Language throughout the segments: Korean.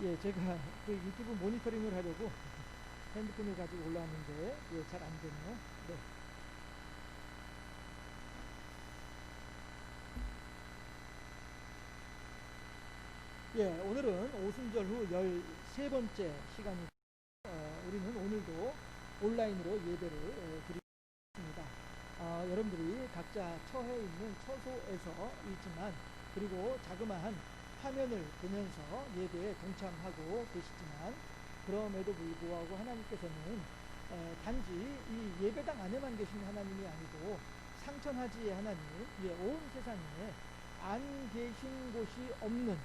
예, 제가 그 유튜브 모니터링을 하려고 핸드폰을 가지고 올라왔는데, 예, 잘 안 되네요. 네. 예, 오늘은 오순절 후 13번째 시간이, 우리는 오늘도 온라인으로 예배를 드리겠습니다. 여러분들이 각자 처해 있는 처소에서 있지만, 그리고 자그마한 화면을 보면서 예배에 동참하고 계시지만, 그럼에도 불구하고 하나님께서는 단지 이 예배당 안에만 계신 하나님이 아니고 상천하지의 하나님, 예, 온 세상에 안 계신 곳이 없는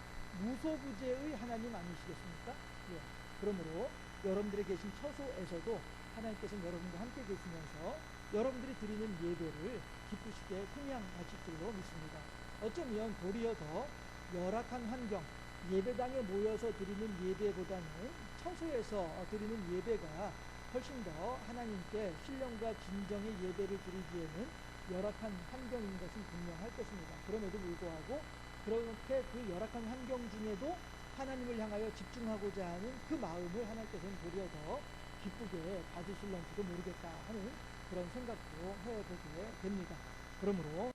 무소부재의 하나님 아니시겠습니까? 예, 그러므로 여러분들이 계신 처소에서도 하나님께서는 여러분과 함께 계시면서 여러분들이 드리는 예배를 기쁘시게 흥양하실 줄로 믿습니다. 어쩌면 도리어 더 열악한 환경, 예배당에 모여서 드리는 예배보다는 처소에서 드리는 예배가 훨씬 더 하나님께 신령과 진정의 예배를 드리기에는 열악한 환경인 것은 분명할 것입니다. 그럼에도 불구하고 그렇게 그 열악한 환경 중에도 하나님을 향하여 집중하고자 하는 그 마음을 하나님께서는 도리어 더 기쁘게 받으실런지도 모르겠다 하는 그런 생각도 해보게 됩니다. 그러므로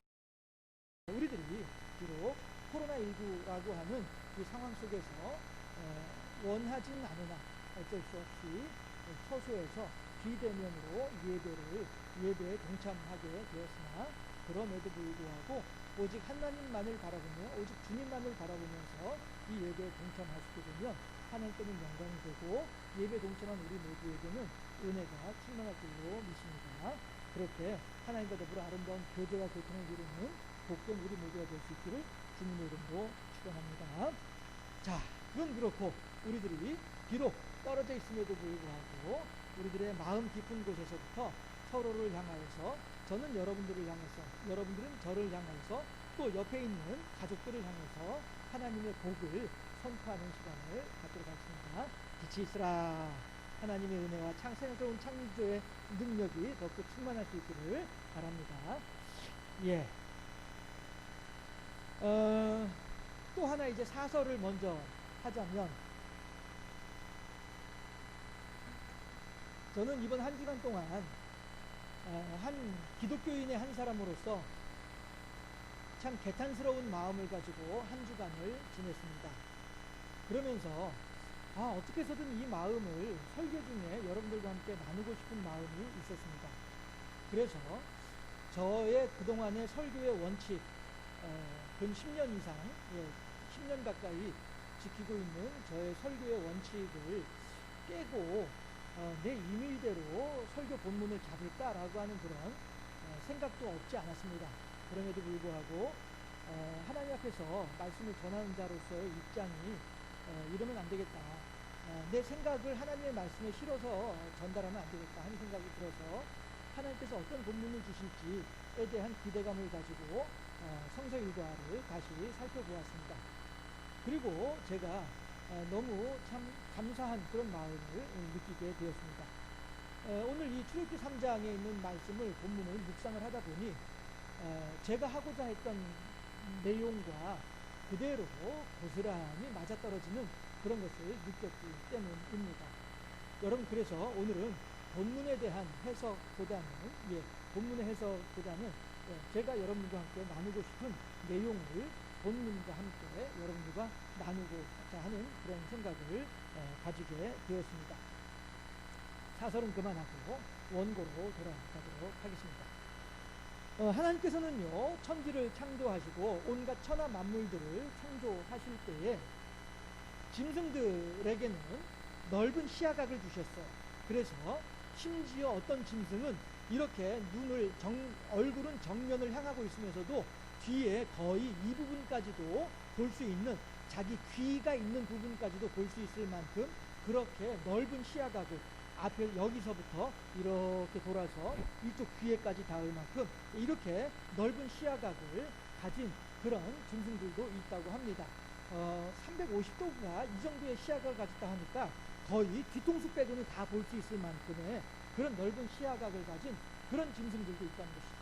우리들이 비록 코로나19라고 하는 이 상황 속에서 원하진 않으나 어쩔 수 없이 처소에서 비대면으로 예배에 동참하게 되었으나, 그럼에도 불구하고 오직 하나님만을 바라보며 오직 주님만을 바라보면서 이 예배에 동참할 수 있게 되면 하나님께는 영광이 되고 예배 동참한 우리 모두에게는 은혜가 충만할 줄로 믿습니다. 그렇게 하나님과 더불어 아름다운 교제와 교통을 이루는 복된 우리 모두가 될 수 있기를 주님의 이름으로 축원합니다. 자, 그건 그렇고 우리들이 비록 떨어져 있음에도 불구하고 우리들의 마음 깊은 곳에서부터 서로를 향하여서, 저는 여러분들을 향해서, 여러분들은 저를 향해서, 또 옆에 있는 가족들을 향해서 하나님의 복을 선포하는 시간을 갖도록 하겠습니다. 빛이 있으라. 하나님의 은혜와 새로운 창조의 능력이 더욱더 충만할 수 있기를 바랍니다. 예. 또 하나 이제 사설을 먼저 하자면, 저는 이번 한 주간 동안 한 기독교인의 한 사람으로서 참 개탄스러운 마음을 가지고 한 주간을 지냈습니다. 그러면서 어떻게 해서든 이 마음을 설교 중에 여러분들과 함께 나누고 싶은 마음이 있었습니다. 그래서 저의 그동안의 설교의 원칙, 근 10년 이상, 10년 가까이 지키고 있는 저의 설교의 원칙을 깨고 내 임의대로 설교 본문을 잡을까라고 하는 그런 생각도 없지 않았습니다. 그럼에도 불구하고 하나님 앞에서 말씀을 전하는 자로서의 입장이 이러면 안 되겠다. 내 생각을 하나님의 말씀에 실어서 전달하면 안 되겠다 하는 생각이 들어서 하나님께서 어떤 본문을 주실지에 대한 기대감을 가지고 성서 일과를 다시 살펴보았습니다. 그리고 제가 너무 참 감사한 그런 마음을 느끼게 되었습니다. 오늘 이 출애굽기 3장에 있는 말씀을 본문을 묵상을 하다 보니 제가 하고자 했던 내용과 그대로 고스란히 맞아떨어지는 그런 것을 느꼈기 때문입니다. 여러분, 그래서 오늘은 본문에 대한 해석보다는, 본문의 해석보다는 제가 여러분들과 함께 나누고 싶은 내용을 본문과 함께 여러분들과 나누고자 하는 그런 생각을 가지게 되었습니다. 사설은 그만하고 원고로 돌아가도록 하겠습니다. 하나님께서는요, 천지를 창조하시고 온갖 천하 만물들을 창조하실 때에 짐승들에게는 넓은 시야각을 주셨어요. 그래서 심지어 어떤 짐승은 이렇게 얼굴은 정면을 향하고 있으면서도 뒤에 거의 이 부분까지도 볼 수 있는, 자기 귀가 있는 부분까지도 볼 수 있을 만큼 그렇게 넓은 시야각을, 앞에 여기서부터 이렇게 돌아서 이쪽 귀에까지 닿을 만큼 이렇게 넓은 시야각을 가진 그런 짐승들도 있다고 합니다. 350도가 이 정도의 시야각을 가졌다 하니까 거의 뒤통수 빼고는 다 볼 수 있을 만큼의 그런 넓은 시야각을 가진 그런 짐승들도 있다는 것이죠.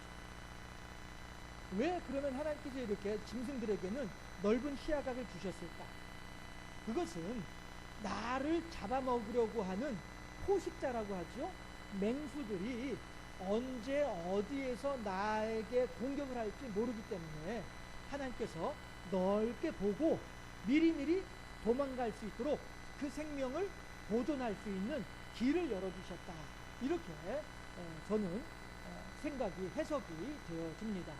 왜 그러면 하나님께서 이렇게 짐승들에게는 넓은 시야각을 주셨을까? 그것은 나를 잡아먹으려고 하는 포식자라고 하죠. 맹수들이 언제 어디에서 나에게 공격을 할지 모르기 때문에 하나님께서 넓게 보고 미리미리 도망갈 수 있도록 그 생명을 보존할 수 있는 길을 열어주셨다. 이렇게 저는 생각이 해석이 되어집니다.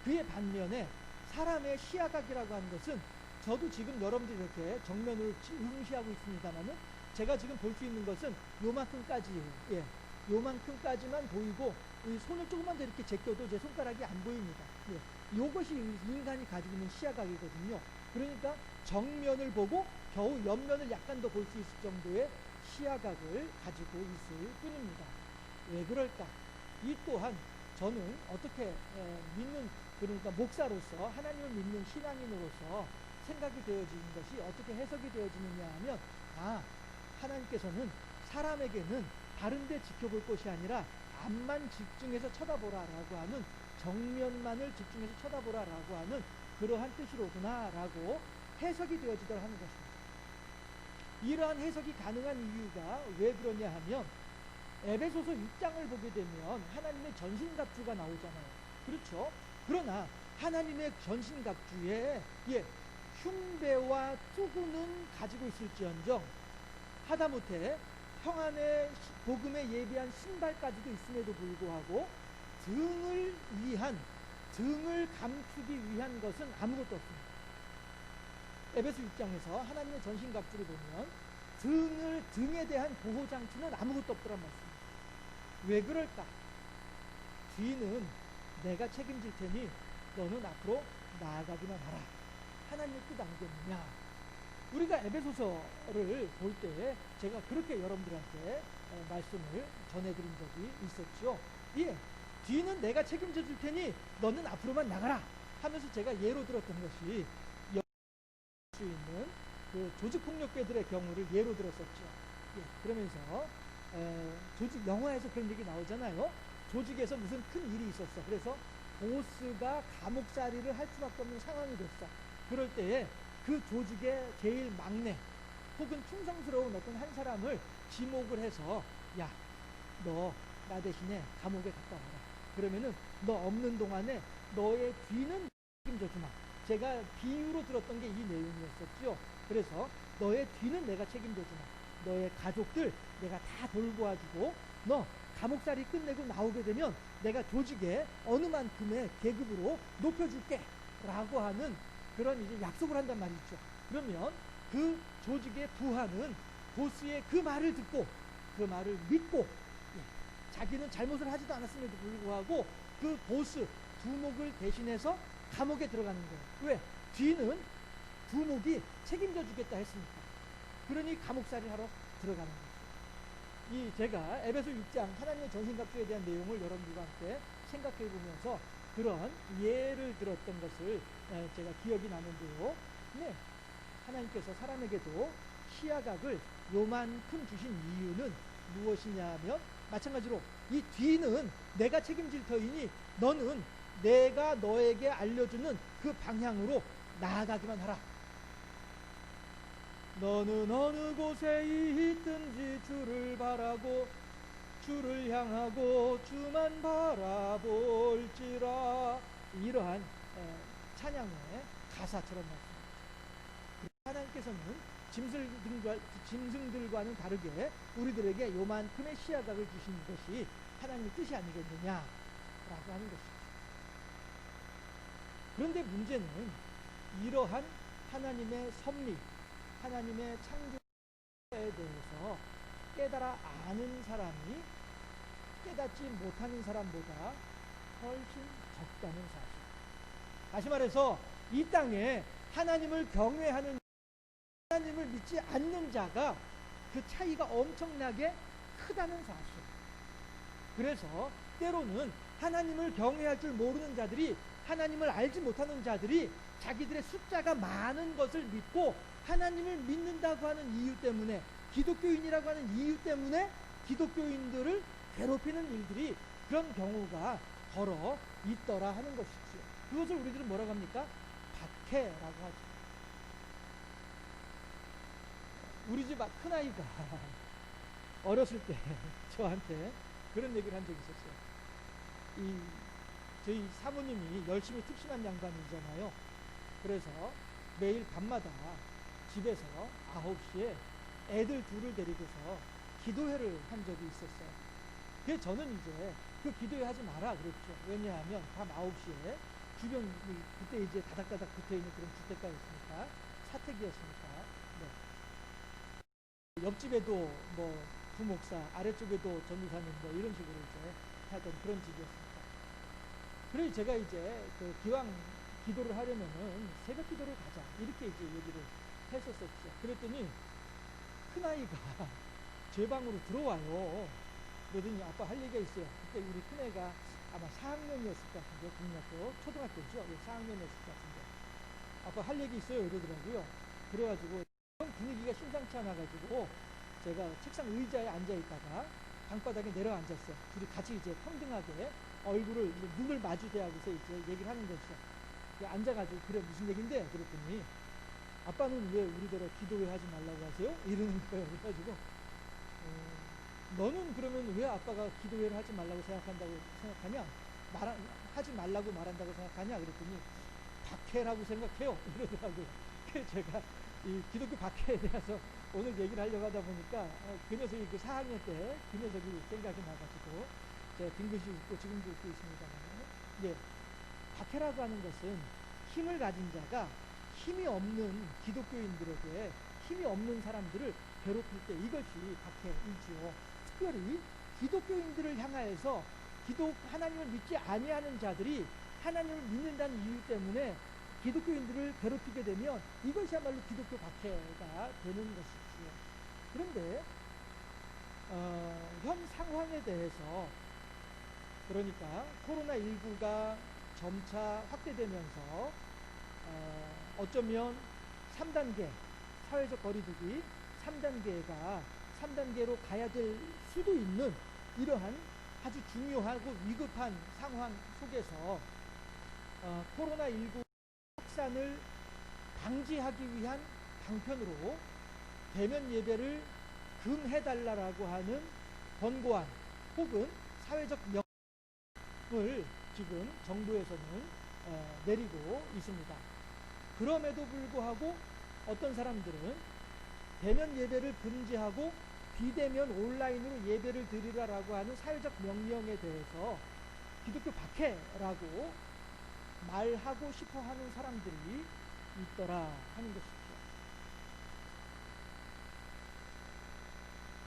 그의 반면에 사람의 시야각이라고 하는 것은 저도 지금 여러분들이 이렇게 정면으로 응시하고 있습니다만은 제가 지금 볼 수 있는 것은 요만큼까지예요. 예, 요만큼까지만 보이고 이 손을 조금만 더 이렇게 제껴도 제 손가락이 안 보입니다. 예, 이것이 인간이 가지고 있는 시야각이거든요. 그러니까 정면을 보고 겨우 옆면을 약간 더 볼 수 있을 정도의 시야각을 가지고 있을 뿐입니다. 왜 그럴까? 이 또한 저는 어떻게 믿는, 그러니까 목사로서 하나님을 믿는 신앙인으로서 생각이 되어지는 것이 어떻게 해석이 되어지느냐 하면, 하나님께서는 사람에게는 다른 데 지켜볼 것이 아니라 앞만 집중해서 쳐다보라라고 하는, 정면만을 집중해서 쳐다보라라고 하는 그러한 뜻이로구나 라고 해석이 되어지도록 하는 것입니다. 이러한 해석이 가능한 이유가 왜 그러냐 하면, 에베소서 6장을 보게 되면 하나님의 전신갑주가 나오잖아요. 그렇죠? 그러나 하나님의 전신갑주에 흉배와 투구는 가지고 있을지언정 하다못해 평안의 복음에 예비한 신발까지도 있음에도 불구하고 등을 감추기 위한 것은 아무것도 없습니다. 에베소 6장에서 하나님의 전신갑주를 보면 등에 대한 보호장치는 아무것도 없더란 말씀입니다. 왜 그럴까? 뒤는 내가 책임질 테니 너는 앞으로 나아가기만 하라. 하나님의 뜻 아니겠느냐? 우리가 에베소서를 볼 때 제가 그렇게 여러분들한테 말씀을 전해드린 적이 있었죠. 뒤는 내가 책임져 줄 테니 너는 앞으로만 나가라 하면서 제가 예로 들었던 것이 수 있는 그 조직폭력배들의 경우를 예로 들었었죠. 그러면서 조직 영화에서 그런 얘기 나오잖아요. 조직에서 무슨 큰 일이 있었어. 그래서 보스가 감옥살이를 할 수밖에 없는 상황이 됐어. 그럴 때에 그 조직의 제일 막내 혹은 충성스러운 어떤 한 사람을 지목을 해서, 야, 너 나 대신에 감옥에 갔다 와라. 그러면은 너 없는 동안에 너의 뒤는 책임져 주마. 제가 비유로 들었던 게 이 내용이었었죠. 그래서 너의 뒤는 내가 책임져 주마. 너의 가족들 내가 다 돌보아주고 너 감옥살이 끝내고 나오게 되면 내가 조직에 어느 만큼의 계급으로 높여줄게 라고 하는 그런 이제 약속을 한단 말이죠. 그러면 그 조직의 부하는 보스의 그 말을 듣고 그 말을 믿고 자기는 잘못을 하지도 않았음에도 불구하고 그 보스 두목을 대신해서 감옥에 들어가는 거예요. 왜? 뒤는 두목이 책임져 주겠다 했으니까. 그러니 감옥살이를 하러 들어가는 거죠. 제가 에베소 6장 하나님의 전신갑주에 대한 내용을 여러분들과 함께 생각해 보면서 그런 예를 들었던 것을 제가 기억이 나는데요. 하나님께서 사람에게도 시야각을 요만큼 주신 이유는 무엇이냐면, 마찬가지로 이 뒤는 내가 책임질 터이니 너는 내가 너에게 알려주는 그 방향으로 나아가기만 하라. 너는 어느 곳에 있든지 주를 바라고 주를 향하고 주만 바라볼지라. 이러한 찬양의 가사처럼 말씀입니다. 하나님께서는 짐승들과는 다르게 우리들에게 요만큼의 시야각을 주신 것이 하나님의 뜻이 아니겠느냐라고 하는 것입니다. 그런데 문제는 이러한 하나님의 섭리, 하나님의 창조에 대해서 깨달아 아는 사람이 깨닫지 못하는 사람보다 훨씬 적다는 사실. 다시 말해서 이 땅에 하나님을 경외하는, 하나님을 믿지 않는 자가 그 차이가 엄청나게 크다는 사실. 그래서 때로는 하나님을 경외할 줄 모르는 자들이, 하나님을 알지 못하는 자들이 자기들의 숫자가 많은 것을 믿고 하나님을 믿는다고 하는 이유 때문에, 기독교인이라고 하는 이유 때문에 기독교인들을 괴롭히는 일들이, 그런 경우가 벌어 있더라 하는 것이죠. 그것을 우리들은 뭐라고 합니까? 박해라고 하죠. 우리 집 큰아이가 어렸을 때 저한테 그런 얘기를 한 적이 있었어요. 이 저희 사모님이 열심히 특신한 양반이잖아요. 그래서 매일 밤마다 집에서 9시에 애들 둘을 데리고서 기도회를 한 적이 있었어요. 그래서 저는 이제 그 기도회 하지 마라 그랬죠. 왜냐하면 밤 9시에 주변이 그때 이제 다닥다닥 붙어있는 그런 주택가였으니까, 사택이었으니까. 네. 옆집에도 뭐 부목사, 아래쪽에도 전도사님 뭐 이런 식으로 이제 하던 그런 집이었습니다. 그래서 제가 이제 그 기왕 기도를 하려면은 새벽 기도를 가자 이렇게 이제 얘기를 했었었죠. 그랬더니 큰아이가 제 방으로 들어와요. 그러더니 아빠 할 얘기가 있어요. 그때 우리 큰애가 아마 4학년이었을 것 같은데, 국민학교 초등학교죠. 4학년이었을 것 같은데, 아빠 할 얘기 있어요 이러더라고요. 그래가지고 분위기가 심상치 않아가지고 제가 책상 의자에 앉아 있다가 방바닥에 내려앉았어요. 둘이 같이 이제 평등하게 얼굴을 눈을 마주대하고서 이제 얘기를 하는 거죠. 앉아가지고 그래 무슨 얘긴데 그랬더니 아빠는 왜 우리대로 기도회 하지 말라고 하세요? 이러는 거예요. 그래가지고 너는 그러면 왜 아빠가 기도회를 하지 말라고 생각하냐? 하지 말라고 말한다고 생각하냐? 그랬더니 박해라고 생각해요. 이러더라고요. 그래서 제가 이 기독교 박해에 대해서 오늘 얘기를 하려고 하다 보니까 그 녀석이 그 4학년 때 그 녀석이 생각이 나가지고 제가 빙긋이 웃고 지금도 웃고 있습니다만, 예, 박해라고 하는 것은 힘을 가진 자가 힘이 없는 기독교인들에게, 힘이 없는 사람들을 괴롭힐 때 이것이 박해이지요. 특별히 기독교인들을 향하여서 하나님을 믿지 아니하는 자들이 하나님을 믿는다는 이유 때문에 기독교인들을 괴롭히게 되면 이것이야말로 기독교 박해가 되는 것이지요. 그런데 현 상황에 대해서, 그러니까 코로나19가 점차 확대되면서 어쩌면 3단계 사회적 거리두기 3단계로 가야 될 수도 있는 이러한 아주 중요하고 위급한 상황 속에서 코로나19 확산을 방지하기 위한 방편으로 대면 예배를 금해달라고 하는 권고안 혹은 사회적 명령을 지금 정부에서는 내리고 있습니다. 그럼에도 불구하고 어떤 사람들은 대면 예배를 금지하고 비대면 온라인으로 예배를 드리라라고 하는 사회적 명령에 대해서 기독교 박해라고 말하고 싶어 하는 사람들이 있더라 하는 것이죠.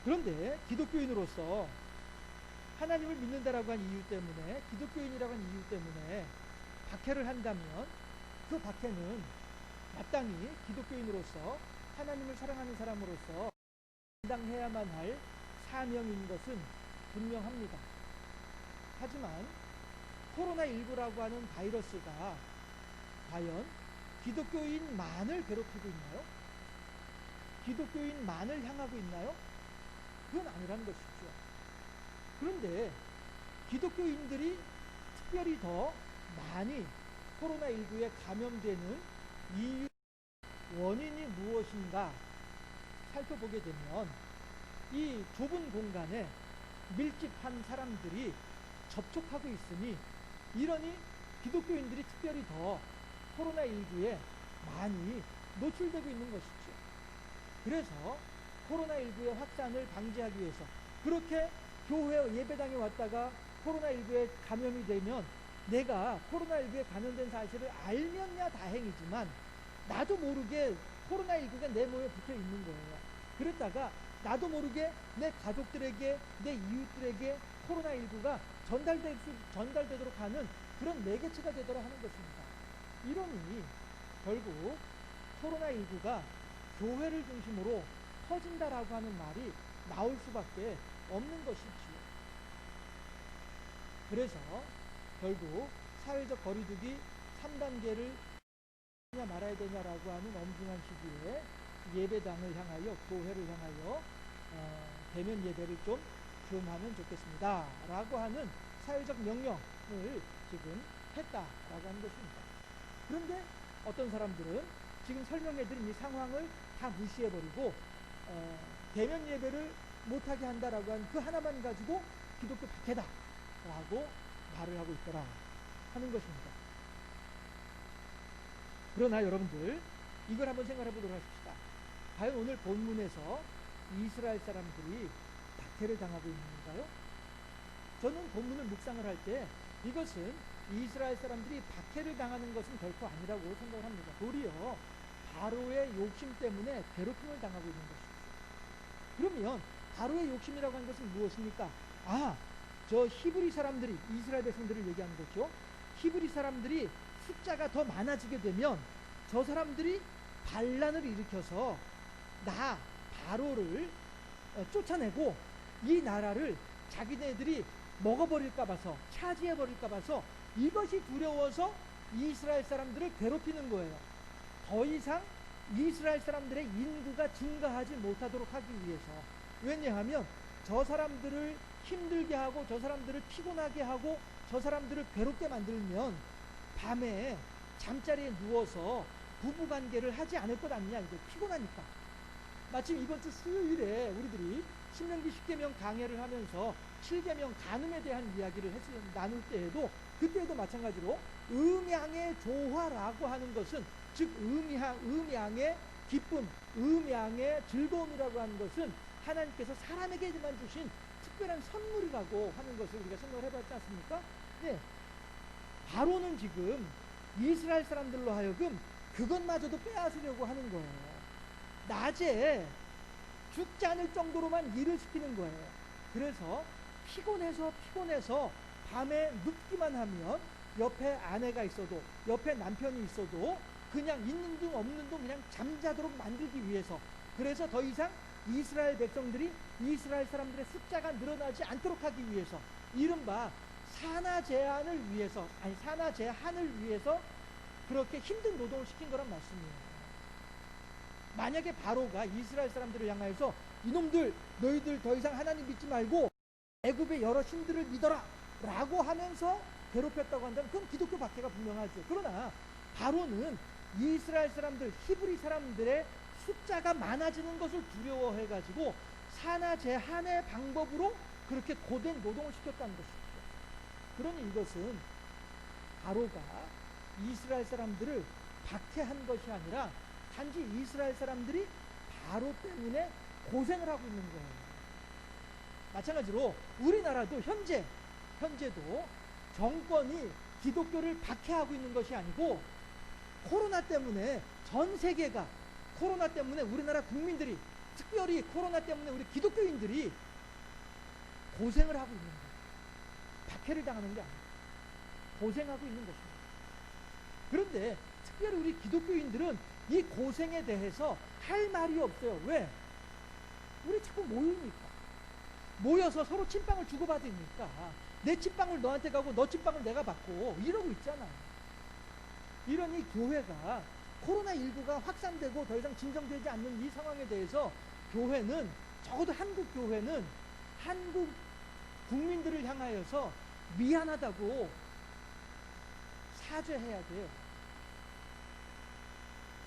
그런데 기독교인으로서 하나님을 믿는다라고 한 이유 때문에, 기독교인이라고 한 이유 때문에 박해를 한다면 그 박해는 마땅히 기독교인으로서 하나님을 사랑하는 사람으로서 감당해야만 할 사명인 것은 분명합니다. 하지만 코로나19라고 하는 바이러스가 과연 기독교인만을 괴롭히고 있나요? 기독교인만을 향하고 있나요? 그건 아니라는 것이죠. 그런데 기독교인들이 특별히 더 많이 코로나19에 감염되는 이유, 원인이 무엇인가 살펴보게 되면 이 좁은 공간에 밀집한 사람들이 접촉하고 있으니, 이러니 기독교인들이 특별히 더 코로나19에 많이 노출되고 있는 것이죠. 그래서 코로나19의 확산을 방지하기 위해서, 그렇게 교회 예배당에 왔다가 코로나19에 감염이 되면 내가 코로나19에 감염된 사실을 알면야 다행이지만 나도 모르게 코로나19가 내 몸에 붙어 있는 거예요. 그랬다가 나도 모르게 내 가족들에게, 내 이웃들에게 코로나19가 전달되도록 하는 그런 매개체가 되도록 하는 것입니다. 이러니 결국 코로나19가 교회를 중심으로 터진다라고 하는 말이 나올 수밖에 없는 것이지요. 그래서 결국 사회적 거리두기 3단계를 하냐 말아야 되냐라고 하는 엄중한 시기에 예배당을 향하여, 교회를 향하여 대면 예배를 좀 금하면 좋겠습니다 라고 하는 사회적 명령을 지금 했다라고 하는 것입니다. 그런데 어떤 사람들은 지금 설명해드린 이 상황을 다 무시해버리고 대면 예배를 못하게 한다라고 한 그 하나만 가지고 기독교 박해다라고 말을 하고 있더라 하는 것입니다. 그러나 여러분들 이걸 한번 생각해 보도록 하십시다. 과연 오늘 본문에서 이스라엘 사람들이 박해를 당하고 있는가요? 저는 본문을 묵상을 할 때 이것은 이스라엘 사람들이 박해를 당하는 것은 결코 아니라고 생각을 합니다. 도리어 바로의 욕심 때문에 괴롭힘을 당하고 있는 것입니다. 그러면 바로의 욕심이라고 하는 것은 무엇입니까? 저 히브리 사람들이, 이스라엘 백성들을 얘기하는 거죠. 히브리 사람들이 숫자가 더 많아지게 되면 저 사람들이 반란을 일으켜서 바로를 쫓아내고 이 나라를 자기네들이 먹어버릴까 봐서, 차지해버릴까 봐서 이것이 두려워서 이스라엘 사람들을 괴롭히는 거예요. 더 이상 이스라엘 사람들의 인구가 증가하지 못하도록 하기 위해서. 왜냐하면 저 사람들을 힘들게 하고 저 사람들을 피곤하게 하고 저 사람들을 괴롭게 만들면 밤에 잠자리에 누워서 부부관계를 하지 않을 것 아니냐, 이게 피곤하니까. 마침 이번 주 수요일에 우리들이 신명기 10계명 강해를 하면서 7계명 간음에 대한 이야기를 나눌 때에도, 그때에도 마찬가지로 음양의 조화라고 하는 것은, 즉 음양의 기쁨, 음양의 즐거움이라고 하는 것은 하나님께서 사람에게만 주신 특별한 선물이라고 하는 것을 우리가 생각을 해봤지 않습니까? 네. 바로는 지금 이스라엘 사람들로 하여금 그것마저도 빼앗으려고 하는 거예요. 낮에 죽지 않을 정도로만 일을 시키는 거예요. 그래서 피곤해서 밤에 눕기만 하면 옆에 아내가 있어도, 옆에 남편이 있어도 그냥 있는 둥 없는 둥 그냥 잠자도록 만들기 위해서, 그래서 더 이상 이스라엘 백성들이, 이스라엘 사람들의 숫자가 늘어나지 않도록 하기 위해서, 이른바 산하 제한을 위해서 그렇게 힘든 노동을 시킨 거란 말씀이에요. 만약에 바로가 이스라엘 사람들을 향하여서 이놈들, 너희들 더 이상 하나님 믿지 말고 애굽의 여러 신들을 믿어라 라고 하면서 괴롭혔다고 한다면 그건 기독교 박해가 분명하죠. 그러나 바로는 이스라엘 사람들, 히브리 사람들의 숫자가 많아지는 것을 두려워해 가지고 산하 제한의 방법으로 그렇게 고된 노동을 시켰다는 것이죠. 그러니 이것은 바로가 이스라엘 사람들을 박해한 것이 아니라 단지 이스라엘 사람들이 바로 때문에 고생을 하고 있는 거예요. 마찬가지로 우리나라도 현재도 정권이 기독교를 박해하고 있는 것이 아니고, 코로나 때문에 전 세계가, 코로나 때문에 우리나라 국민들이, 특별히 코로나 때문에 우리 기독교인들이 고생을 하고 있는 거예요. 박해를 당하는 게 아니에요. 고생하고 있는 것입니다. 그런데 특별히 우리 기독교인들은 이 고생에 대해서 할 말이 없어요. 왜? 우리 자꾸 모여서 서로 침방을 주고받으니까 내 침방을 너한테 가고 너 침방을 내가 받고 이러고 있잖아요. 이런 이 교회가 코로나19가 확산되고 더 이상 진정되지 않는 이 상황에 대해서 교회는, 적어도 한국 교회는 한국 국민들을 향하여서 미안하다고 사죄해야 돼요.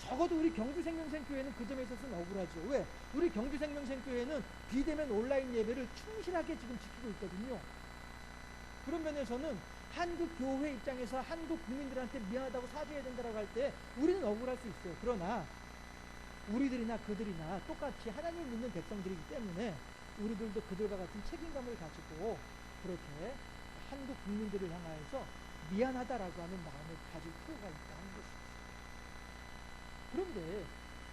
적어도 우리 경주생명센교회는 그 점에 있어서는 억울하죠. 왜? 우리 경주생명센교회는 비대면 온라인 예배를 충실하게 지금 지키고 있거든요. 그런 면에서는 한국 교회 입장에서 한국 국민들한테 미안하다고 사죄해야 된다고 할 때 우리는 억울할 수 있어요. 그러나 우리들이나 그들이나 똑같이 하나님 믿는 백성들이기 때문에 우리들도 그들과 같은 책임감을 가지고 그렇게 한국 국민들을 향하여서 미안하다라고 하는 마음을 가질 필요가 있다는 것입니다. 그런데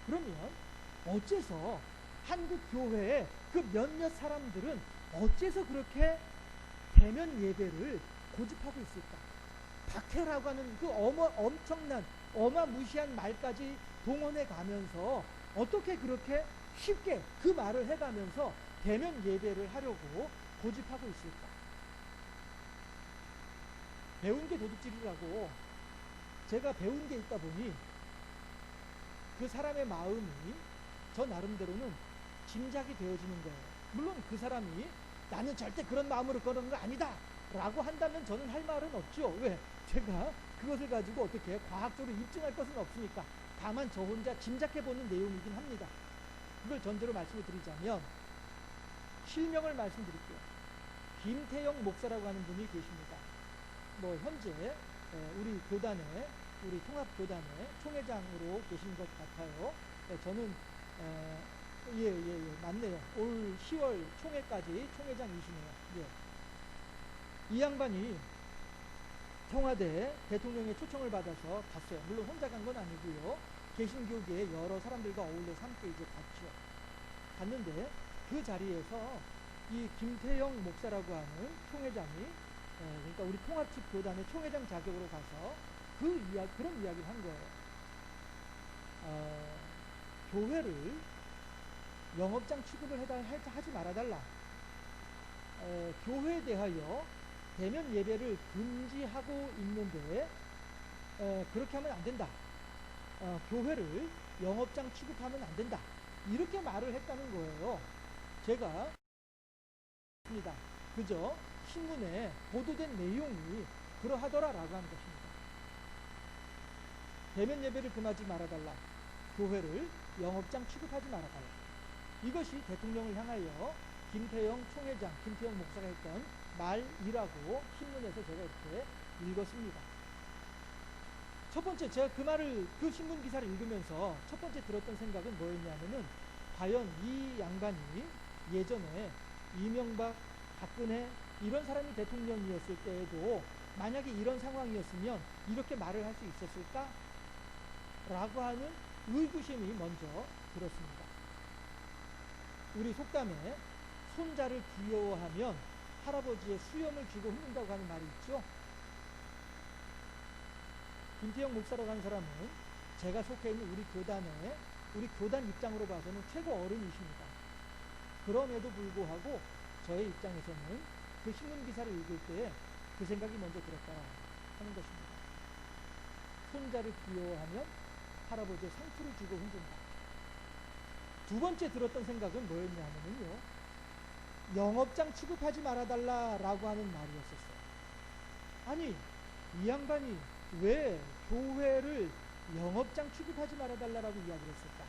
그러면 어째서 한국 교회의 그 몇몇 사람들은 어째서 그렇게 대면 예배를 고집하고 있을까? 박해라고 하는 그 엄청난 어마무시한 말까지 동원해 가면서 어떻게 그렇게 쉽게 그 말을 해가면서 대면 예배를 하려고 고집하고 있을까? 배운 게 도둑질이라고, 제가 배운 게 있다 보니 그 사람의 마음이 저 나름대로는 짐작이 되어지는 거예요. 물론 그 사람이 나는 절대 그런 마음으로 그러는 거 아니다 라고 한다면 저는 할 말은 없죠. 왜? 제가 그것을 가지고 어떻게 과학적으로 입증할 것은 없으니까. 다만 저 혼자 짐작해보는 내용이긴 합니다. 그걸 것을 전제로 말씀을 드리자면 실명을 말씀드릴게요. 김태영 목사라고 하는 분이 계십니다. 뭐 현재 우리 교단에 우리 통합교단의 총회장으로 계신 것 같아요. 저는 맞네요. 올 10월 총회까지 총회장이시네요. 예. 이 양반이 청와대 대통령의 초청을 받아서 갔어요. 물론 혼자 간 건 아니고요. 개신교계의 여러 사람들과 어울려서 함께 이제 갔죠. 갔는데 그 자리에서 이 김태영 목사라고 하는 총회장이 그러니까 우리 통합측 교단의 총회장 자격으로 가서 그런 이야기를 한 거예요. 교회를 영업장 취급을 하지 말아달라. 교회에 대하여 대면 예배를 금지하고 있는데 그렇게 하면 안 된다. 교회를 영업장 취급하면 안 된다. 이렇게 말을 했다는 거예요. 제가 그저 신문에 보도된 내용이 그러하더라라고 하는 것입니다. 대면 예배를 금하지 말아달라. 교회를 영업장 취급하지 말아달라. 이것이 대통령을 향하여 김태영 총회장, 김태영 목사가 했던 말이라고 신문에서 제가 이렇게 읽었습니다. 첫 번째, 제가 그 신문 기사를 읽으면서 첫 번째 들었던 생각은 뭐였냐면은, 과연 이 양반이 예전에 이명박, 박근혜 이런 사람이 대통령이었을 때에도 만약에 이런 상황이었으면 이렇게 말을 할 수 있었을까? 라고 하는 의구심이 먼저 들었습니다. 우리 속담에 손자를 귀여워하면 할아버지의 수염을 쥐고 훑는다고 하는 말이 있죠. 김태영 목사라고 하는 사람은 제가 속해 있는 우리 교단 입장으로 봐서는 최고 어른이십니다. 그럼에도 불구하고 저의 입장에서는 그 신문 기사를 읽을 때 그 생각이 먼저 들었다 하는 것입니다. 손자를 귀여워하면 할아버지의 상투를 쥐고 흔든다. 두 번째 들었던 생각은 뭐였냐 하면요, 영업장 취급하지 말아달라라고 하는 말이었었어요. 아니, 이 양반이 왜 교회를 영업장 취급하지 말아달라라고 이야기를 했을까?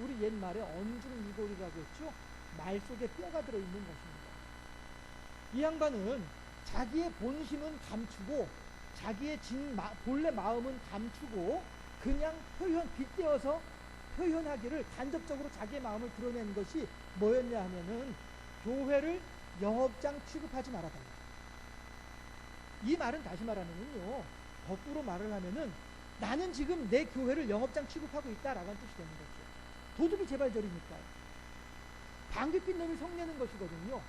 우리 옛말에 언중이골이라고 했죠. 말 속에 뼈가 들어있는 것입니다. 이 양반은 자기의 본심은 감추고 자기의 본래 마음은 감추고 그냥 빗대어서 표현하기를, 간접적으로 자기의 마음을 드러낸 것이 뭐였냐 하면은 교회를 영업장 취급하지 말아달라. 이 말은 다시 말하면은요, 거꾸로 말을 하면은 나는 지금 내 교회를 영업장 취급하고 있다라는 뜻이 되는 거죠. 도둑이 재발절이니까요. 방귀 낀 놈이 성내는 것이거든요.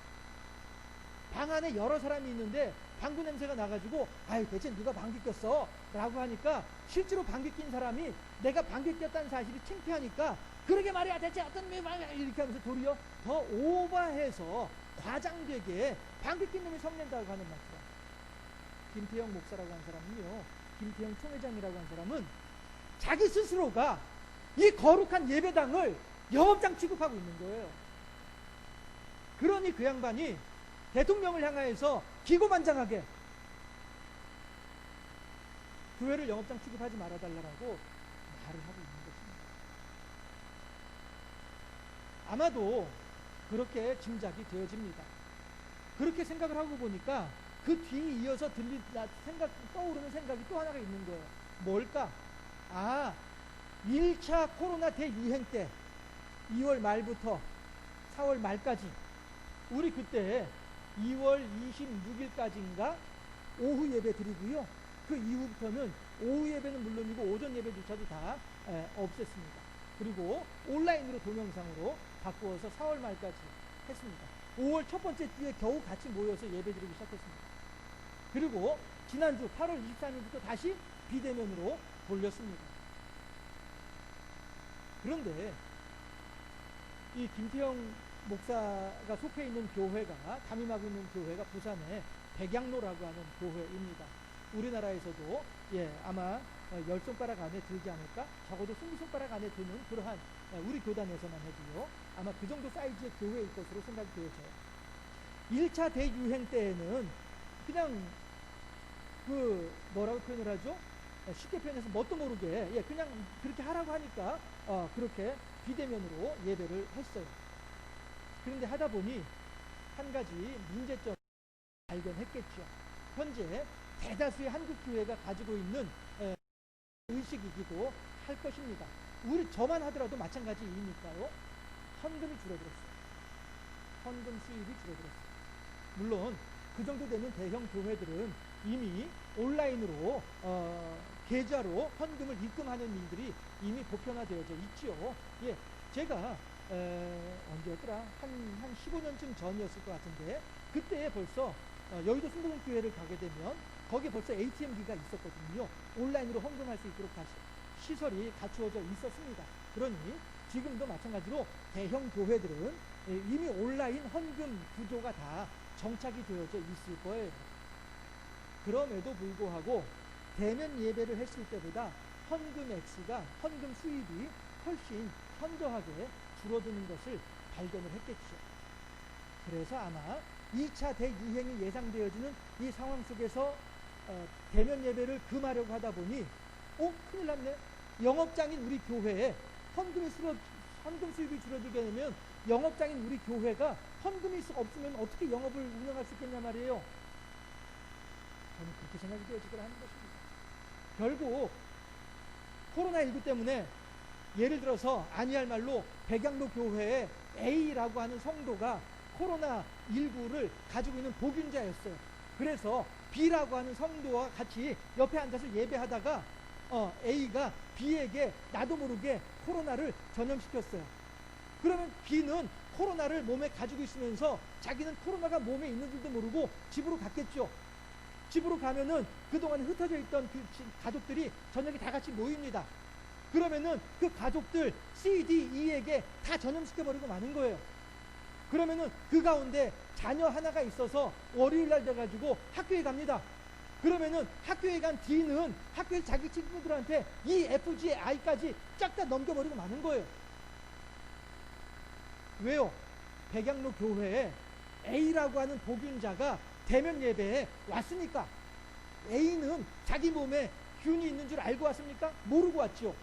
방 안에 여러 사람이 있는데 방구 냄새가 나가지고 아유 대체 누가 방귀 꼈어? 라고 하니까 실제로 방귀 낀 사람이 내가 방귀 꼈다는 사실이 창피하니까 그러게 말이야 대체 어떤 놈이 이렇게 하면서 도리어 더 오버해서 과장되게 방귀 낀 놈이 성낸다고 하는 말처럼, 김태영 목사라고 하는 사람은요, 김태영 총회장이라고 하는 사람은 자기 스스로가 이 거룩한 예배당을 영업장 취급하고 있는 거예요. 그러니 그 양반이 대통령을 향하여서 기고만장하게 교회를 영업장 취급하지 말아달라고 말을 하고 있는 것입니다. 아마도 그렇게 짐작이 되어집니다. 그렇게 생각을 하고 보니까 그 뒤에 이어서 떠오르는 생각이 또 하나가 있는 거예요. 뭘까? 1차 코로나 대유행 때 2월 말부터 4월 말까지 우리 그때 2월 26일까지인가 오후 예배 드리고요. 그 이후부터는 오후 예배는 물론이고 오전 예배조차도 다 없앴습니다. 그리고 온라인으로 동영상으로 바꾸어서 4월 말까지 했습니다. 5월 첫 번째 주에 겨우 같이 모여서 예배 드리기 시작했습니다. 그리고 지난주 8월 23일부터 다시 비대면으로 돌렸습니다. 그런데 이 김태영 목사가 속해 있는 교회가, 담임하고 있는 교회가 부산의 백양로라고 하는 교회입니다. 우리나라에서도 아마 10손가락 안에 들지 않을까? 적어도 20손가락 안에 드는 그러한, 우리 교단에서만 해도요, 아마 그 정도 사이즈의 교회일 것으로 생각이 되어져요. 1차 대유행 때에는 그냥 뭐라고 표현을 하죠? 쉽게 표현해서 뭣도 모르게 그냥 그렇게 하라고 하니까 그렇게 비대면으로 예배를 했어요. 그런데 하다 보니 한 가지 문제점을 발견했겠죠. 현재 대다수의 한국 교회가 가지고 있는 의식이기도 할 것입니다. 저만 하더라도 마찬가지이니까요. 헌금이 줄어들었어요. 헌금 수입이 줄어들었어요. 물론 그 정도 되는 대형 교회들은 이미 온라인으로 계좌로 헌금을 입금하는 일들이 이미 보편화되어져 있지요. 예, 제가 언제였더라? 한 15년쯤 전이었을 것 같은데, 그때 벌써 여의도 순복음교회를 가게 되면 거기에 벌써 ATM기가 있었거든요. 온라인으로 헌금할 수 있도록 시설이 갖추어져 있었습니다. 그러니 지금도 마찬가지로 대형 교회들은 이미 온라인 헌금 구조가 다 정착이 되어져 있을 거예요. 그럼에도 불구하고 대면 예배를 했을 때보다 헌금 수입이 훨씬 현저하게 줄어드는 것을 발견을 했겠죠. 그래서 아마 2차 대유행이 예상되어지는 이 상황 속에서 대면 예배를 금하려고 하다 보니 큰일 났네. 영업장인 우리 교회에 헌금 수입이 줄어들게 되면 영업장인 우리 교회가 헌금이 없으면 어떻게 영업을 운영할 수 있겠냐 말이에요. 저는 그렇게 생각이 되어지걸 하는 것입니다. 결국 코로나19 때문에 예를 들어서 아니할 말로 백양로 교회에 A라고 하는 성도가 코로나19를 가지고 있는 보균자였어요. 그래서 B라고 하는 성도와 같이 옆에 앉아서 예배하다가 A가 B에게 나도 모르게 코로나를 전염시켰어요. 그러면 B는 코로나를 몸에 가지고 있으면서 자기는 코로나가 몸에 있는 줄도 모르고 집으로 갔겠죠. 집으로 가면은 그동안 흩어져 있던 그 가족들이 저녁에 다 같이 모입니다. 그러면은 그 가족들 C, D, E에게 다 전염시켜버리고 마는 거예요. 그러면은 그 가운데 자녀 하나가 있어서 월요일날 돼가지고 학교에 갑니다. 그러면은 학교에 간 D는 학교에 자기 친구들한테 E, F, G, I까지 쫙 다 넘겨버리고 마는 거예요. 왜요? 백양로 교회에 A라고 하는 복균자가 대면 예배에 왔으니까. A는 자기 몸에 균이 있는 줄 알고 왔습니까? 모르고 왔죠.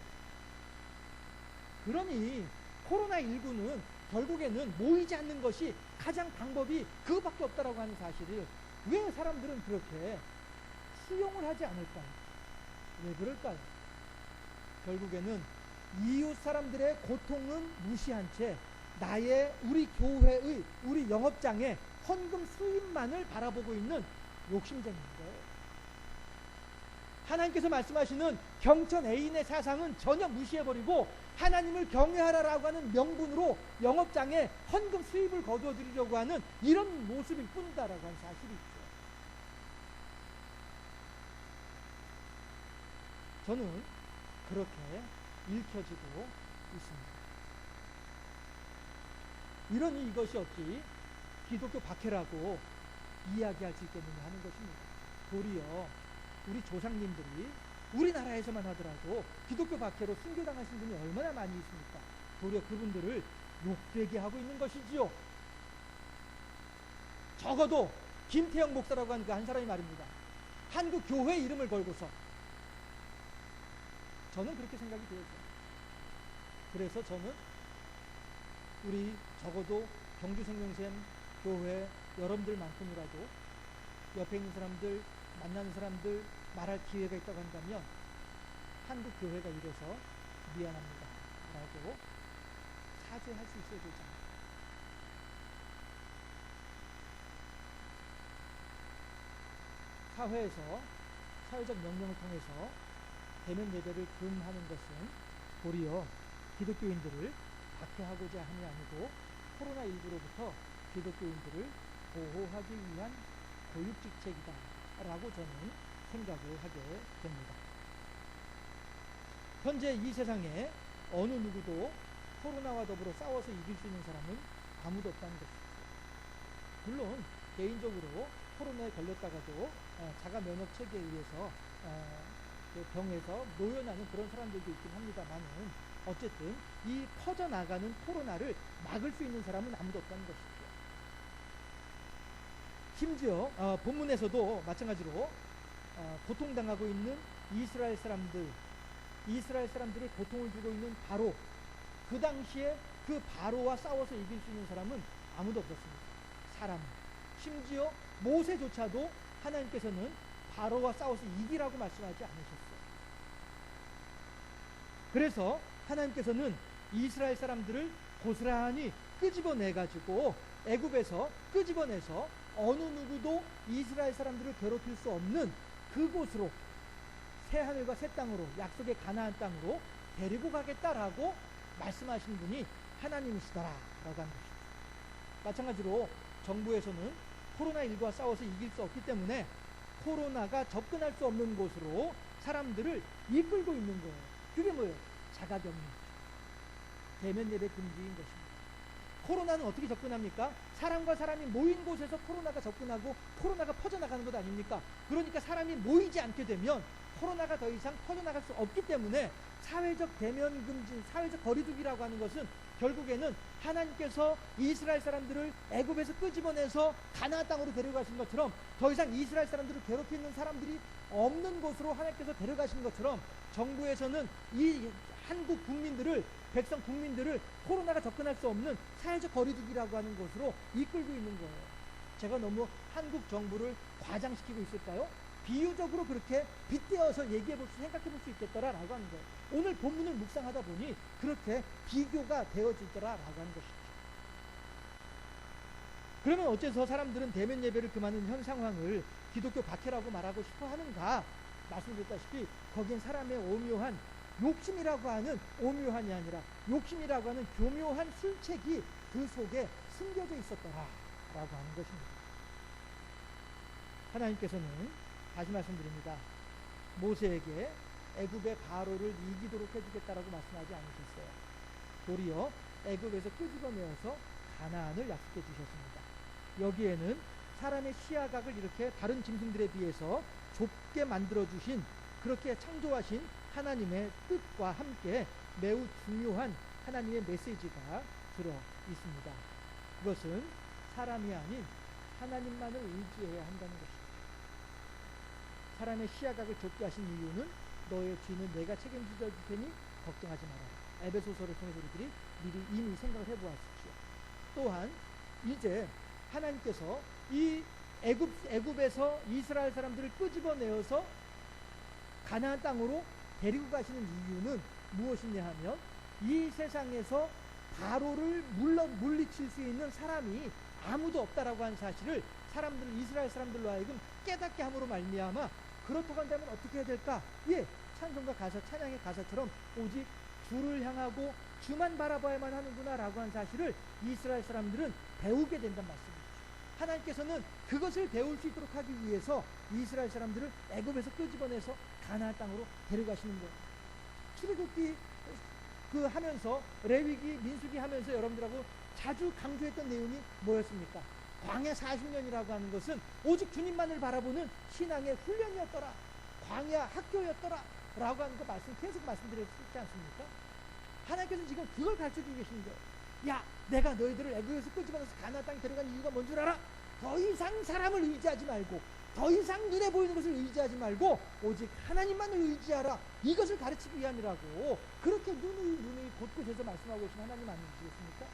그러니 코로나19는 결국에는 모이지 않는 것이 가장 방법이 그것밖에 없다라고 하는 사실을 왜 사람들은 그렇게 수용을 하지 않을까요? 왜 그럴까요? 결국에는 이웃 사람들의 고통은 무시한 채 우리 교회의 우리 영업장의 헌금 수입만을 바라보고 있는 욕심쟁이인 거예요. 하나님께서 말씀하시는 경천 애인의 사상은 전혀 무시해버리고 하나님을 경외하라라고 하는 명분으로 영업장에 헌금 수입을 거두어드리려고 하는 이런 모습일 뿐이다라고 하는 사실이 있죠. 저는 그렇게 읽혀지고 있습니다. 이러니 이것이 어찌 기독교 박해라고 이야기할 수 있겠느냐 하는 것입니다. 도리어 우리 조상님들이 우리나라에서만 하더라도 기독교 박해로 순교당하신 분이 얼마나 많이 있습니까? 도리어 그분들을 욕되게 하고 있는 것이지요. 적어도 김태형 목사라고 하는 그 한 사람이 말입니다. 한국 교회 이름을 걸고서 저는 그렇게 생각이 되었어요. 그래서 저는 우리 적어도 경주생명샘 교회 여러분들만큼이라도 옆에 있는 사람들, 만나는 사람들 말할 기회가 있다고 한다면 한국 교회가 이래서 미안합니다 라고 사죄할 수 있어야 되지 않을까. 사회에서 사회적 명령을 통해서 대면 예배를 금하는 것은 도리어 기독교인들을 박해하고자 함이 아니고 코로나19로부터 기독교인들을 보호하기 위한 고육직책이다 라고 저는 생각을 하게 됩니다. 현재 이 세상에 어느 누구도 코로나와 더불어 싸워서 이길 수 있는 사람은 아무도 없다는 것이죠. 물론 개인적으로 코로나에 걸렸다가도 자가 면역 체계에 의해서 병에서 노연하는 그런 사람들도 있긴 합니다만은 어쨌든 이 퍼져나가는 코로나를 막을 수 있는 사람은 아무도 없다는 것이죠. 심지어 본문에서도 마찬가지로 고통당하고 있는 이스라엘 사람들이 고통을 주고 있는 바로 그 당시에 그 바로와 싸워서 이길 수 있는 사람은 아무도 없었습니다. 사람, 심지어 모세조차도 하나님께서는 바로와 싸워서 이기라고 말씀하지 않으셨어요. 그래서 하나님께서는 이스라엘 사람들을 고스란히 끄집어내가지고 애굽에서 끄집어내서 어느 누구도 이스라엘 사람들을 괴롭힐 수 없는 그곳으로, 새 하늘과 새 땅으로, 약속의 가나안 땅으로 데리고 가겠다라고 말씀하신 분이 하나님이시다라고 하는 것입니다. 마찬가지로 정부에서는 코로나19와 싸워서 이길 수 없기 때문에 코로나가 접근할 수 없는 곳으로 사람들을 이끌고 있는 거예요. 그게 뭐예요? 자가격리, 대면 예배 금지인 것입니다. 코로나는 어떻게 접근합니까? 사람과 사람이 모인 곳에서 코로나가 접근하고 코로나가 퍼져나가는 것 아닙니까? 그러니까 사람이 모이지 않게 되면 코로나가 더 이상 퍼져나갈 수 없기 때문에 사회적 대면 금지, 사회적 거리두기라고 하는 것은 결국에는 하나님께서 이스라엘 사람들을 애굽에서 끄집어내서 가나안 땅으로 데려가신 것처럼 더 이상 이스라엘 사람들을 괴롭히는 사람들이 없는 곳으로 하나님께서 데려가신 것처럼 정부에서는 이 한국 국민들을, 백성 국민들을 코로나가 접근할 수 없는 사회적 거리두기라고 하는 것으로 이끌고 있는 거예요. 제가 너무 한국 정부를 과장시키고 있을까요? 비유적으로 그렇게 빗대어서 생각해 볼 수 있겠더라라고 하는 거예요. 오늘 본문을 묵상하다 보니 그렇게 비교가 되어지더라라고 하는 것이죠. 그러면 어째서 사람들은 대면 예배를 금하는 현 상황을 기독교 박해라고 말하고 싶어 하는가? 말씀드렸다시피 거긴 사람의 오묘한 욕심이라고 하는, 오묘한이 아니라 욕심이라고 하는 교묘한 술책이 그 속에 숨겨져 있었더라라고 하는 것입니다. 하나님께서는 다시 말씀드립니다. 모세에게 애굽의 바로를 이기도록 해주겠다라고 말씀하지 않으셨어요. 도리어 애굽에서 끄집어내어서 가나안을 약속해 주셨습니다. 여기에는 사람의 시야각을 이렇게 다른 짐승들에 비해서 좁게 만들어 주신, 그렇게 창조하신 하나님의 뜻과 함께 매우 중요한 하나님의 메시지가 들어 있습니다. 그것은 사람이 아닌 하나님만을 의지해야 한다는 것입니다. 사람의 시야각을 좁게 하신 이유는 너의 죄는 내가 책임져 줄 테니 걱정하지 마라. 에베소서를 통해서 우리들이 미리 이미 생각을 해보았습니다. 또한 이제 하나님께서 이 애굽에서 이스라엘 사람들을 끄집어내어서 가나안 땅으로 데리고 가시는 이유는 무엇이냐 하면 이 세상에서 바로를 물리칠 수 있는 사람이 아무도 없다라고 하는 사실을 이스라엘 사람들로 하여금 깨닫게 함으로 말미암아, 그렇다고 한다면 어떻게 해야 될까? 찬송가 가사, 찬양의 가사처럼 오직 주를 향하고 주만 바라봐야만 하는구나 라고 하는 사실을 이스라엘 사람들은 배우게 된단 말씀이죠. 하나님께서는 그것을 배울 수 있도록 하기 위해서 이스라엘 사람들을 애굽에서 끄집어내서 가나안 땅으로 데려가시는 거예요. 출애굽기 하면서, 레위기, 민수기 하면서 여러분들하고 자주 강조했던 내용이 뭐였습니까? 광야 40년이라고 하는 것은 오직 주님만을 바라보는 신앙의 훈련이었더라, 광야 학교였더라 라고 하는 거 계속 말씀드렸지 않습니까? 하나님께서는 지금 그걸 가르쳐주고 계시는 거예요. 내가 너희들을 애굽에서 끄집어내서 가나안 땅에 데려간 이유가 뭔 줄 알아? 더 이상 사람을 의지하지 말고, 더 이상 눈에 보이는 것을 의지하지 말고 오직 하나님만을 의지하라, 이것을 가르치기 위함이라고 그렇게 눈이 곳곳에서 말씀하고 계신 하나님 아니시겠습니까?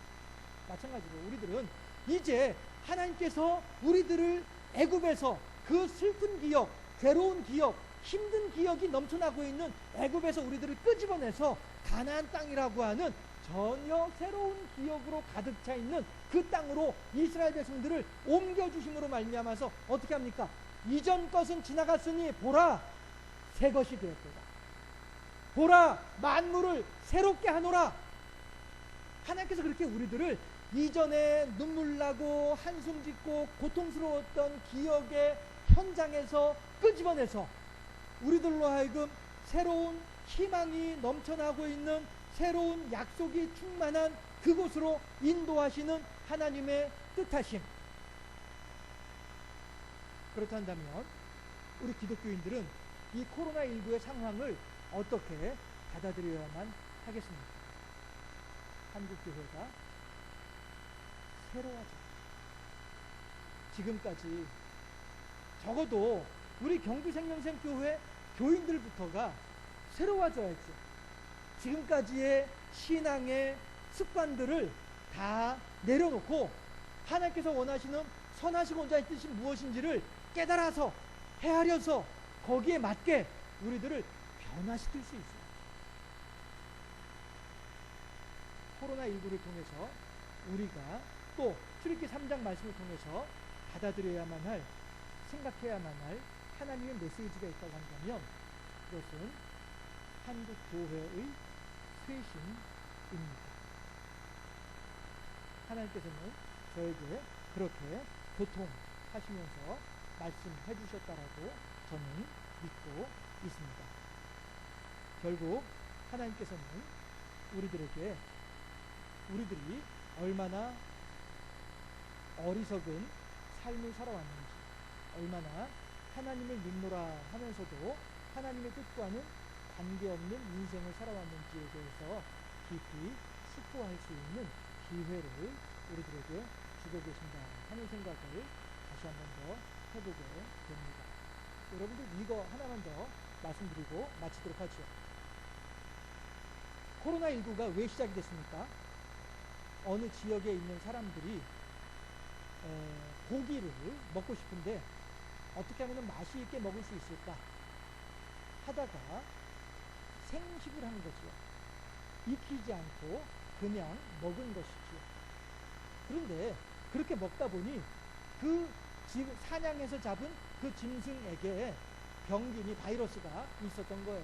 마찬가지로 우리들은 이제 하나님께서 우리들을 애굽에서 그 슬픈 기억, 괴로운 기억, 힘든 기억이 넘쳐나고 있는 애굽에서 우리들을 끄집어내서 가나안 땅이라고 하는 전혀 새로운 기억으로 가득 차 있는 그 땅으로 이스라엘 백성들을 옮겨주심으로 말미암아서 어떻게 합니까? 이전 것은 지나갔으니 보라, 새 것이 되었도다. 보라, 만물을 새롭게 하노라. 하나님께서 그렇게 우리들을 이전에 눈물나고 한숨 짓고 고통스러웠던 기억의 현장에서 끄집어내서 우리들로 하여금 새로운 희망이 넘쳐나고 있는, 새로운 약속이 충만한 그곳으로 인도하시는 하나님의 뜻하심. 그렇다면 우리 기독교인들은 이 코로나19의 상황을 어떻게 받아들여야만 하겠습니까? 한국교회가 새로워져. 지금까지 적어도 우리 경주생명샘교회 교인들부터가 새로워져야죠. 지금까지의 신앙의 습관들을 다 내려놓고 하나님께서 원하시는 선하시고 온전한 뜻이 무엇인지를 깨달아서 헤아려서 거기에 맞게 우리들을 변화시킬 수 있어요. 코로나19를 통해서 우리가 또 출애굽기 3장 말씀을 통해서 받아들여야만 할, 생각해야만 할 하나님의 메시지가 있다고 한다면 그것은 한국 교회의 쇄신입니다. 하나님께서는 저에게 그렇게 교통하시면서 말씀해 주셨다라고 저는 믿고 있습니다. 결국 하나님께서는 우리들이 얼마나 어리석은 삶을 살아왔는지, 얼마나 하나님을 믿노라 하면서도 하나님의 뜻과는 관계없는 인생을 살아왔는지에 대해서 깊이 숙고할 수 있는 기회를 우리들에게 주고 계신다 하는 생각을 다시 한 번 더 해보게 됩니다. 여러분들 이거 하나만 더 말씀드리고 마치도록 하죠. 코로나19가 왜 시작이 됐습니까? 어느 지역에 있는 사람들이 고기를 먹고 싶은데 어떻게 하면 맛이 있게 먹을 수 있을까 하다가 생식을 하는 거죠. 익히지 않고 그냥 먹은 것이죠. 그런데 그렇게 먹다 보니 그 사냥해서 잡은 그 짐승에게 병균이, 바이러스가 있었던 거예요.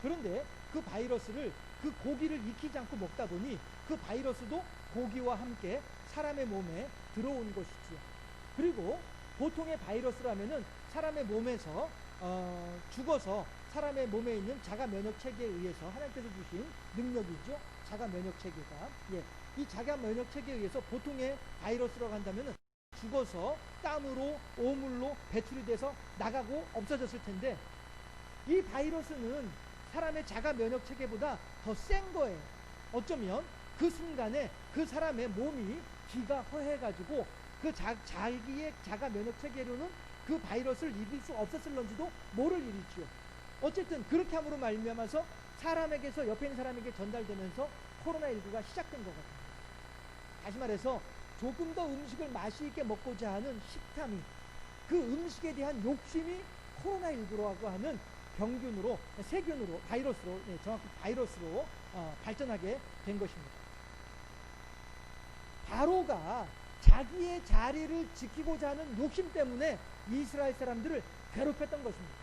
그런데 그 바이러스를, 그 고기를 익히지 않고 먹다 보니 그 바이러스도 고기와 함께 사람의 몸에 들어온 것이지요. 그리고 보통의 바이러스라면은 사람의 몸에서 죽어서 사람의 몸에 있는 자가 면역 체계에 의해서 하나님께서 주신 능력이죠. 자가 면역 체계가. 이 자가 면역 체계에 의해서 보통의 바이러스라고 한다면은 죽어서 땀으로, 오물로 배출이 돼서 나가고 없어졌을 텐데, 이 바이러스는 사람의 자가 면역 체계보다 더 센 거예요. 어쩌면 그 순간에 그 사람의 몸이 기가 허해가지고 그 자기의 자가 면역 체계로는 그 바이러스를 이길 수 없었을런지도 모를 일이죠. 어쨌든 그렇게 함으로 말미암아서 사람에게서 옆에 있는 사람에게 전달되면서 코로나19가 시작된 것 같아요. 다시 말해서 조금 더 음식을 맛이 있게 먹고자 하는 식탐이, 그 음식에 대한 욕심이 코로나19라고 하는 병균으로, 세균으로, 바이러스로, 정확히 바이러스로 발전하게 된 것입니다. 바로가 자기의 자리를 지키고자 하는 욕심 때문에 이스라엘 사람들을 괴롭혔던 것입니다.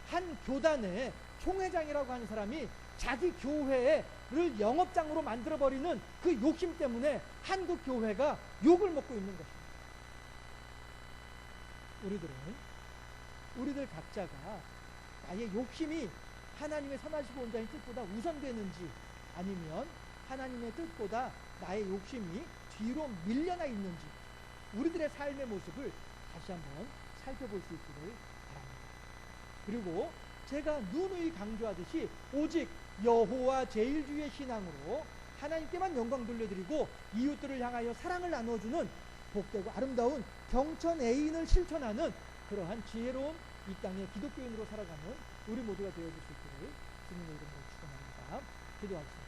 한 교단의 총회장이라고 하는 사람이 자기 교회를 영업장으로 만들어버리는 그 욕심 때문에 한국 교회가 욕을 먹고 있는 것입니다. 우리들 각자가 나의 욕심이 하나님의 선하시고 온전한 뜻보다 우선되는지, 아니면 하나님의 뜻보다 나의 욕심이 뒤로 밀려나 있는지, 우리들의 삶의 모습을 다시 한번 살펴볼 수 있기를 바랍니다. 그리고 제가 누누이 강조하듯이 오직 여호와 제일주의 신앙으로 하나님께만 영광 돌려드리고 이웃들을 향하여 사랑을 나눠주는 복되고 아름다운 경천 애인을 실천하는 그러한 지혜로운 이 땅의 기독교인으로 살아가는 우리 모두가 되어줄 수 있기를 주님의 이름으로 축원합니다. 기도하겠습니다.